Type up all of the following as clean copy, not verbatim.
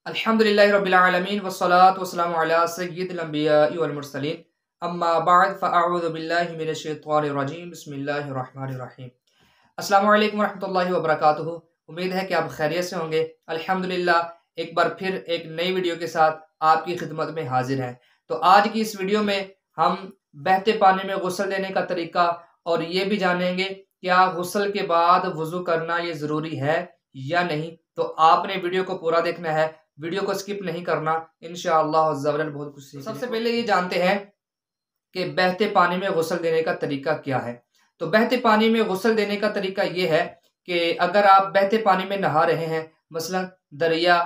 अल्हम्दुलिल्लाहि रब्बिल आलमीन वस्सलातु वस्सलामु अला सय्यिदिल अंबियाइ वल मुरसलीन अम्मा बअद फ़अऊज़ु बिल्लाहि मिनश शैतानिर रजीम बिस्मिल्लाहिर रहमानिर रहीम। अस्सलामु अलैकुम वरहमतुल्लाहि वबरकातुहू। उम्मीद है कि आप खैरियत से होंगे। अल्हम्दुलिल्लाह एक बार फिर एक नई वीडियो के साथ आपकी खिदमत में हाजिर हैं। तो आज की इस वीडियो में हम बहते पानी में गुस्ल लेने का तरीका और ये भी जानेंगे क्या गुस्ल के बाद वज़ू करना ये ज़रूरी है या नहीं। तो आपने वीडियो को पूरा देखना है, वीडियो को स्किप नहीं करना, इंशाअल्लाह अज़्ज़ा वजल बहुत कुछ सीखेंगे। सबसे पहले ये जानते हैं कि बहते पानी में गुस्ल देने का तरीका क्या है। तो बहते पानी में गुस्ल देने का तरीका ये है कि अगर आप बहते पानी में नहा रहे हैं, मसलन दरिया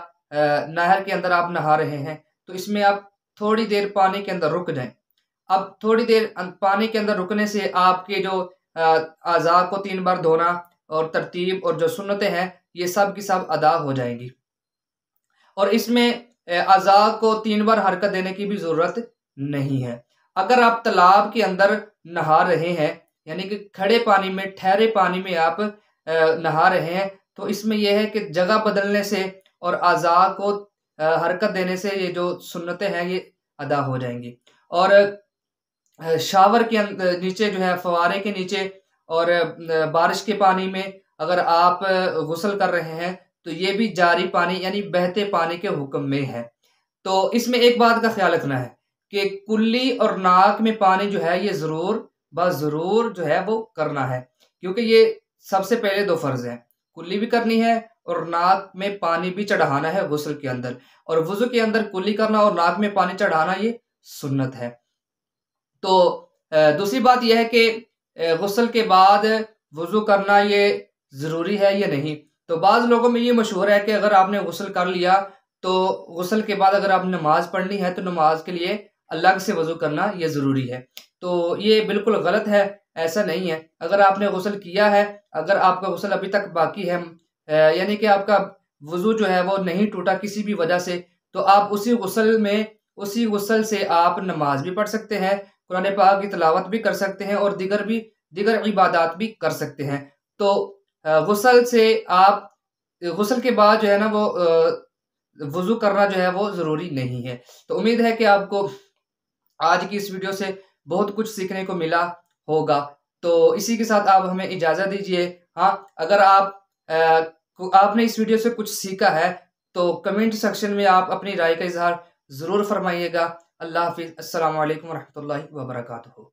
नहर के अंदर आप नहा रहे हैं, तो इसमें आप थोड़ी देर पानी के अंदर रुक जाएं। अब थोड़ी देर पानी के अंदर रुकने से आपके जो आज़ा को 3 बार धोना और तरतीब और जो सुन्नतें हैं ये सब की सब अदा हो जाएंगी। और इसमें आज़ा को 3 बार हरकत देने की भी ज़रूरत नहीं है। अगर आप तालाब के अंदर नहा रहे हैं, यानी कि खड़े पानी में, ठहरे पानी में आप नहा रहे हैं, तो इसमें यह है कि जगह बदलने से और आज़ा को हरकत देने से ये जो सुन्नतें हैं ये अदा हो जाएंगी। और शावर के नीचे जो है, फवारे के नीचे और बारिश के पानी में अगर आप गुस्ल कर रहे हैं तो ये भी जारी पानी यानी बहते पानी के हुक्म में है। तो इसमें एक बात का ख्याल रखना है कि कुल्ली और नाक में पानी जो है ये ज़रूर जो है वो करना है, क्योंकि ये सबसे पहले 2 फर्ज हैं, कुल्ली भी करनी है और नाक में पानी भी चढ़ाना है गुस्ल के अंदर। और वुज़ू के अंदर कुल्ली करना और नाक में पानी चढ़ाना ये सुन्नत है। तो दूसरी बात यह है कि गुस्ल के बाद वुज़ू करना ये ज़रूरी है या नहीं। तो बाज़ लोगों में ये मशहूर है कि अगर आपने गुस्ल कर लिया तो गुस्ल के बाद अगर आप नमाज पढ़नी है तो नमाज के लिए अलग से वज़ू करना ये ज़रूरी है। तो ये बिल्कुल गलत है, ऐसा नहीं है। अगर आपने गुस्ल किया है, अगर आपका गुस्ल अभी तक बाकी है, यानी कि आपका वज़ू जो है वो नहीं टूटा किसी भी वजह से, तो आप उसी गुस्ल से आप नमाज भी पढ़ सकते हैं, कुरान पाक की तिलावत भी कर सकते हैं और दीगर इबादत भी कर सकते हैं। तो गुस्ल के बाद जो है ना वो वज़ू करना जो है वो ज़रूरी नहीं है। तो उम्मीद है कि आपको आज की इस वीडियो से बहुत कुछ सीखने को मिला होगा। तो इसी के साथ आप हमें इजाज़त दीजिए। हाँ, अगर आपने इस वीडियो से कुछ सीखा है तो कमेंट सेक्शन में आप अपनी राय का इजहार ज़रूर फरमाइएगा। अल्लाह हाफ़िज़। अस्सलामु अलैकुम वरहमतुल्लाहि वबरकातुहू।